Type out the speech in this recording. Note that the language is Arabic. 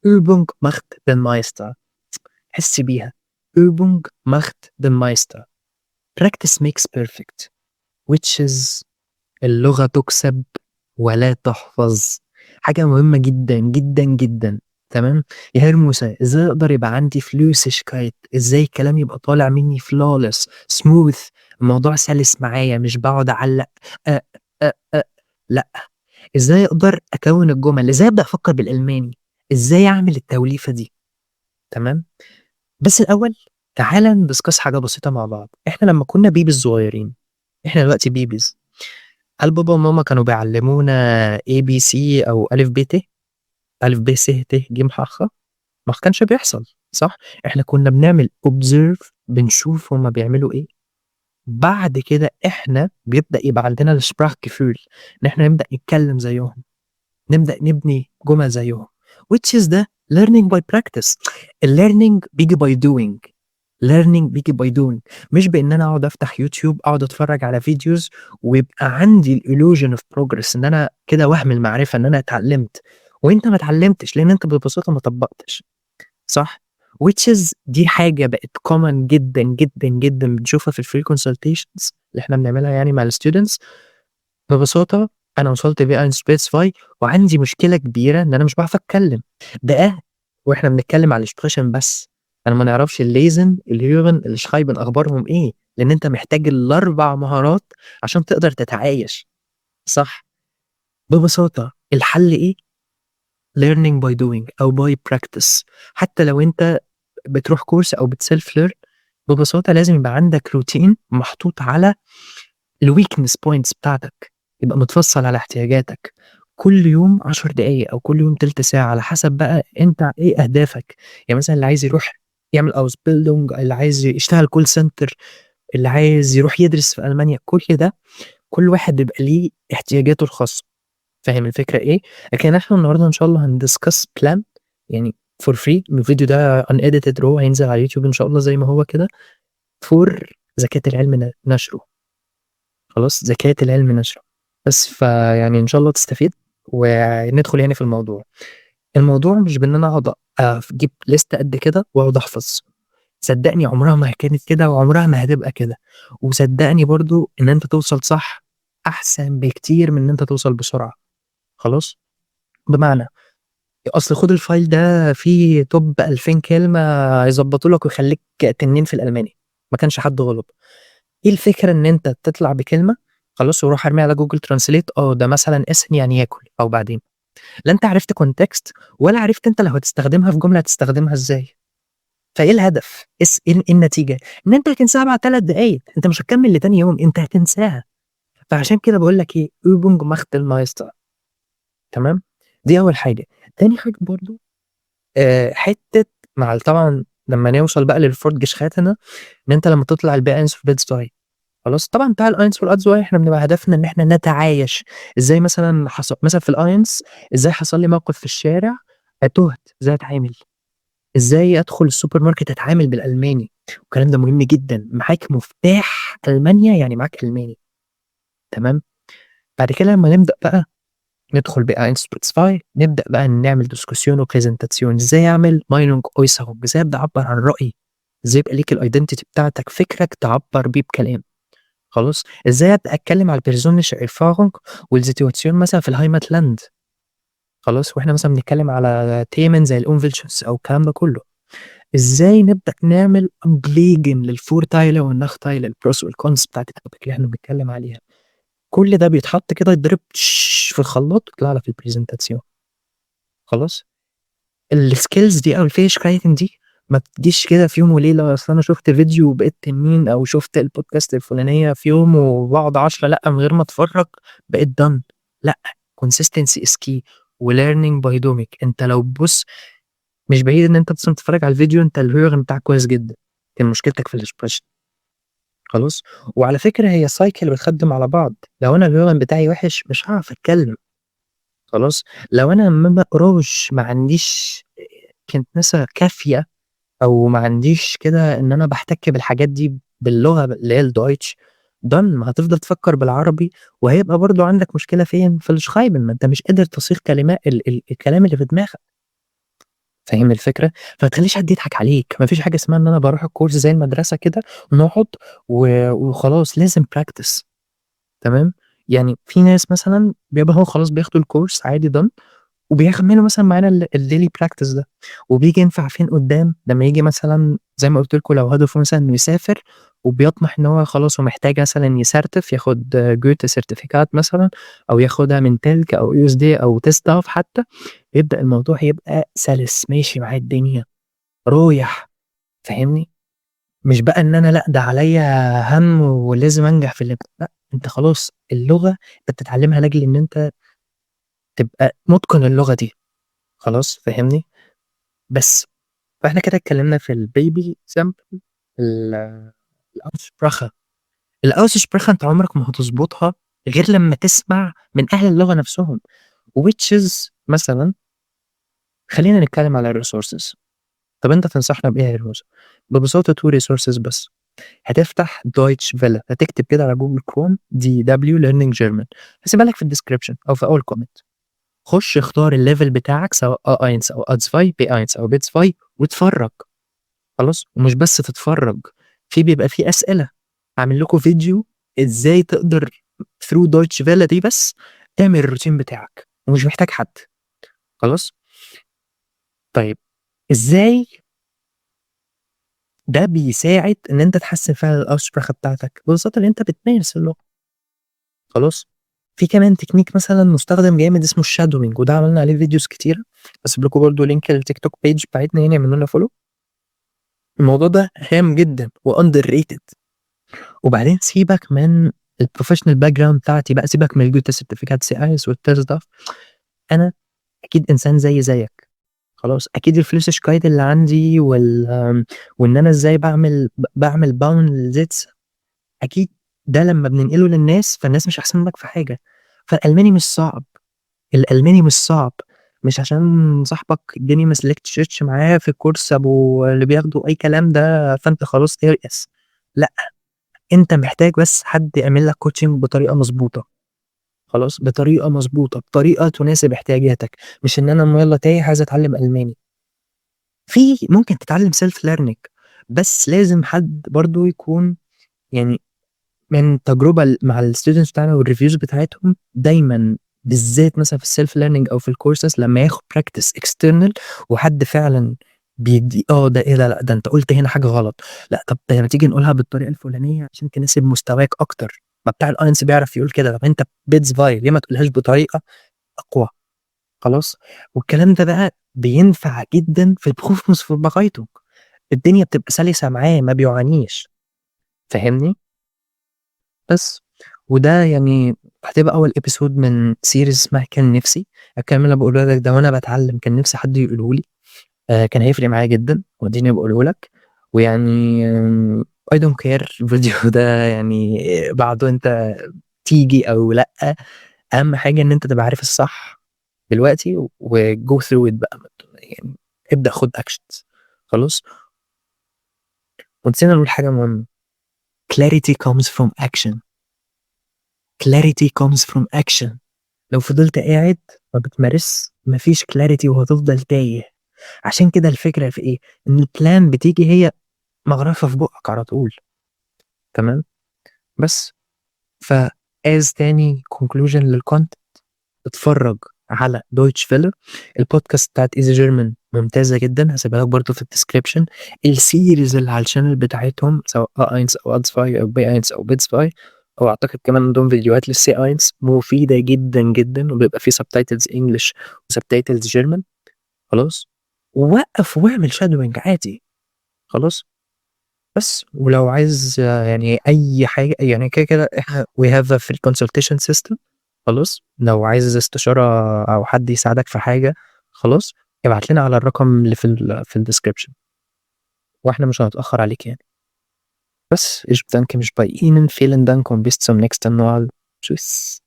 Übung macht den Meister. حس بيها. Übung macht den Meister. Practice makes perfect. which is اللغة تُكسب ولا تُحفظ. حاجة مهمة جدًا، جدًا، جدًا. تمام؟ يا هرموسة، إزاي أقدر يبقى عندي Flüssigkeit؟ إزاي الكلام يبقى طالع منّي flawless smooth، الموضوع سَلِس معايا، مش باقعد أعلّق أ لأ. إزاي أقدر أكوِّن الجُمل؟ إزاي أبدأ أفكّر بالألماني؟ إزاي أعمل التوليفة دي؟ تمام؟ بس الأول تعالَ ندiscuss حاجة بسيطة مع بعض. إحنا لمّا كُنّا babies صغيرين، إحنا دلوقتي babies، هل بابا وماما كانوا بيعلّمونا ABC أو أ، ب، ت؟ أ، ب، س، ت، ج، ح، خ؟ ما كانش بيحصل، صح؟ إحنا كُنّا بنعمل observe، بنشوف هُم بيعملوا إيه، بعد كده إحنا بيبدأ يبقى عندنا الsprachgefühl، إن إحنا نبدأ نتكلّم زيّهم، نبدأ نبني جُمل زيّهم، which is ده learning by practice. الlearning بييجي by doing. learning بييجي by doing، مش بإن أنا أقعد أفتح يوتيوب، أقعد أتفرّج على videos ويبقى عندي الillusion of progress، إن أنا كده وَهْم المعرفة، إن أنا اتعلّمت، وأنت ما اتعلّمتش، لإن أنت ببساطة ما طبّقتش، صح؟ which is دي حاجة بقت common جدًا، جدًا، جدًا بنشوفها في الfree consultations اللي إحنا بنعملها يعني مع الstudents. ببساطة أنا وصلت B1 Spitz وعندي مشكلة كبيرة إن أنا مش باعرف أتكلّم. ده وإحنا بنتكلّم على الexpression بس، أنا ما نعرفش الlesen، الhören، الschreiben أخبارهم إيه، لإن أنت محتاج ال4 مهارات عشان تقدر تتعايش، صح؟ ببساطة الحل إيه؟ learning by doing أو by practice. حتى لو أنت بتروح course أو بتself learn، ببساطة لازم يبقى عندك routine محطوط على الweakness points بتاعتك، يبقى متفصّل على احتياجاتك، كل يوم 10 دقايق أو كل يوم تِلت ساعة على حسب بقى أنت إيه أهدافك. يعني مثلًا اللي عايز يروح يعمل Ausbildung، اللي عايز يشتغل call center، اللي عايز يروح يدرس في ألمانيا، كل ده كل واحد بيبقى ليه احتياجاته الخاصة، فاهم الفكرة إيه؟ لكن إحنا النهارده إن شاء الله هندiscuss plan يعني for free، الفيديو ده unedited raw هينزل على اليوتيوب إن شاء الله زي ما هو كده for زكاة العلم نشره. خلاص، زكاة العلم نشره. بس فيعني إن شاء الله تستفيد وندخل يعني في الموضوع. الموضوع مش بإن أنا أقعد أجيب ليستة قد كده وأقعد أحفظ، صدّقني عمرها ما كانت كده وعمرها ما هتبقى كده، وصدّقني برضه إن أنت توصل صح أحسن بكتير من إن أنت توصل بسرعة، خلاص؟ بمعنى أصل خُد الفايل ده فيه top 2000 كلمة هيضبّطوا لك ويخلّيك تنين في الألماني، ما كانش حد غلط. إيه الفكرة إن أنت تطلع بكلمة خلاص وروح ارميها على Google translate، ده مثلًا اسم يعني ياكل أو بعدين، لا أنت عرفت context ولا عرفت أنت لو هتستخدمها في جملة هتستخدمها إزاي. فإيه الهدف؟ إيه النتيجة؟ إن أنت هتنساها بعد 3 دقايق، أنت مش هتكمّل لتاني يوم، أنت هتنساها. فعشان كده باقول لك إيه Übung macht den Meister. تمام؟ دي أول حاجة. تاني حاجة برضه حتّة مع طبعًا لمّا نوصل بقى للfortgeschrittene، إن أنت لمّا تطلع الB1 وB2 خلاص، طبعًا بتاع الأينز والAds إحنا بنبقى هدفنا إن إحنا نتعايش. إزاي مثلًا مثلًا في الأينز إزاي حصل لي موقف في الشارع، تُهت، إزاي أتعامل، إزاي أدخل السوبر ماركت أتعامل بالألماني، والكلام ده مهم جدًا. معاك مفتاح ألمانيا يعني معاك ألماني، تمام. بعد كده لمّا نبدأ بقى ندخل B1 B2 نبدأ بقى نعمل Diskussion وPräsentation. إزاي أعمل Meinung Äußerung، إزاي أبدأ أعبّر عن رأيي، إزاي يبقى ليك الidentity بتاعتك، فكرك تعبّر بيه بكلام. خلاص، إزاي أبدأ أتكلم على الpersönliche Erfahrung والsituation مثلًا في الHeimatland. خلاص، وإحنا مثلًا بنتكلم على Themen زي الUmweltschutz أو الكلام ده كله. إزاي نبدأ نعمل Ablegen للVorteile والNachteile، الPros والCons بتاعة الtopic اللي إحنا بنتكلم عليها. كل ده بيتحط كده يتضرب في الخلاط ويطلع لك الpresentation. خلاص، الskills دي أو الfähigkeiten دي ما بتجيش كده في يوم وليلة، أصل أنا شُفت فيديو وبقيت تنين، أو شُفت الpodcast الفلانية في يوم وباقعد 10 لأ، من غير ما أتفرّج بقيت done. لأ، consistency is key وlearning by doing. أنت لو بُص مش بعيد إن أنت مثلًا تتفرّج على الفيديو أنت الhearing بتاعك كويس جدًا، لكن مشكلتك في الexpression. خلاص، وعلى فكرة هي cycle بتخدم على بعض. لو أنا الhearing بتاعي وِحِش مش هاعرف أتكلم. خلاص، لو أنا ما باقراش، ما عنديش كنسة كافية، أو ما عنديش كده إن أنا باحتك بالحاجات دي باللغة اللي هي الDeutsch done، ما هتفضل تفكّر بالعربي، وهيبقى برضه عندك مشكلة فين؟ في الschreiben، ما أنت مش قادر تصيغ كلمات الكلام اللي في دماغك. فاهم الفكرة؟ فما تخلّيش حد يضحك عليك، ما فيش حاجة اسمها إن أنا باروح الcourse زي المدرسة كده ونقعد وخلاص، لازم practice. تمام؟ يعني في ناس مثلًا بيبقى هو خلاص بياخدوا الcourse عادي done وبيعملوا مثلًا معانا الdaily practice ده، وبييجي ينفع فين قدّام، لمّا ييجي مثلًا زي ما قُلت لكم لو هدفه مثلًا إنه يسافر وبيطمح إن هو خلاص هو محتاج مثلًا يسرتف ياخد Goethe certificate مثلًا أو ياخدها من TLK أو USD أو TestDaF حتى، يبدأ الموضوع يبقى سلس، ماشي معاه الدنيا، رايح، فاهمني؟ مش بقى إن أنا لأ، ده عليّا هَم ولازم أنجح في لأ، أنت خلاص اللغة أنت بتتعلمها لأجل إن أنت تبقى مُتقن اللغة دي، خلاص، فاهمني؟ بس. فإحنا كده اتكلمنا في الbaby example ال الaussprache. الaussprache أنت عمرك ما هتضبطها غير لمّا تسمع من أهل اللغة نفسهم، which is مثلًا خلّينا نتكلم على الresources. طب أنت تنصحنا بإيه يا يوسف؟ ببساطة 2 resources بس. هتفتح Deutsche Welle، هتكتب كده على Google Chrome DW Learning German، هاسيبها لك في الdescription أو في أول comment. خُش اختار الlevel بتاعك سواء A1 أو A2 B1 أو B2 واتفرّج. خلاص، ومش بس تتفرّج، بيبقى في أسئلة، هاعمل لكم فيديو إزاي تقدر through Deutsche Welle دي بس تعمل الروتين بتاعك، ومش محتاج حد، خلاص؟ طيب إزاي ده بيساعد إن أنت تحسّن فعلًا الaussprache بتاعتك؟ ببساطة إن أنت بتمارس اللغة، خلاص؟ في كمان تكنيك مثلًا مستخدم جامد اسمه الshadowing وده عملنا عليه فيديوز كتيرة، هاسيب لكم برضه لينك الTikTok page بتاعتنا يعني اعملوا لنا follow. الموضوع ده هام جدًا وunderrated. وبعدين سيبك من الprofessional background بتاعتي بقى، سيبك من الJoethe certificate C1 والTest ده، أنا أكيد إنسان زيي زيك، خلاص، أكيد الFlüssigkeit اللي عندي وإن أنا إزاي باعمل Bauen للSitz أكيد ده لمّا بننقله للناس، فالناس مش أحسن منك في حاجة، فالألماني مش صعب، الألماني مش صعب، مش عشان صاحبك الدنيا ما سلكتش معاه في الكورس أبو اللي بياخدوا أي كلام ده، فأنت خلاص تيأس، لأ. أنت محتاج بس حد يعمل لك coaching بطريقة مضبوطة، خلاص، بطريقة مضبوطة، بطريقة تناسب احتياجاتك، مش إن أنا يالّا تايه عايز أتعلم ألماني. ممكن تتعلم self learning بس لازم حد برضه يكون يعني من تجربة مع الstudents بتاعنا والreviews بتاعتهم دايمًا بالذات مثلًا في الself learning أو في الcourses لمّا ياخد practice external وحد فعلًا ده إيه ده لأ، ده أنت قُلت هنا حاجة غلط، لأ طب ما تيجي نقولها بالطريقة الفلانية عشان تناسب مستواك أكتر، ما بتاع الIELTS بيعرف يقول كده، طب أنت B2 ليه ما تقولهاش بطريقة أقوى، خلاص، والكلام ده بقى بينفع جدًا في الberufungsvorbereitung الدنيا بتبقى سلسة معاه ما بيعانيش، فاهمني؟ بس. وده يعني هتبقى أول episode من series اسمها كان نِفْسي، الكلام اللي أنا باقوله لك ده وأنا باتعلّم كان نِفْسي حد يقوله لي، كان هيفرق معايا جدًا وأديني باقوله لك، ويعني I don't care الفيديو ده يعني بعده أنت تيجي أو لأ، أهم حاجة إن أنت تبقى عارف الصح دلوقتي وgo through it بقى يعني ابدأ خُد actions خلاص، ونسينا نقول حاجة مهمة clarity comes from action. clarity comes from action. لو فضلت قاعد ما بتمارسش ما فيش clarity وهتفضل تايه، عشان كده الفكرة في إيه، إن الplan بتيجي هي مغرفة في بُقّك على طول، تمام، بس as تاني conclusion للcontent اتفرّج على Deutsche Welle الpodcast بتاعة easy German ممتازة جدًا، هاسيبها لك برضه في الdescription الseries اللي على الchannel بتاعتهم سواء A1 أو A2 أو B1 أو B2 أو أعتقد كمان عندهم فيديوهات للC1 مفيدة جدًا، جدًا، وبيبقى في subtitles English وsubtitles German خلاص، ووقّف واعمل shadowing عادي خلاص، بس ولو عايز يعني أي حاجة يعني كده إحنا we have a free consultation system خلاص، لو عايز استشارة أو حد يساعدك في حاجة خلاص، ابعت لنا على الرقم اللي في الdescription وإحنا مش هنتأخر عليك يعني. بس ich bedanke mich bei Ihnen. Vielen Dank und bis zum nächsten Mal. Tschüss.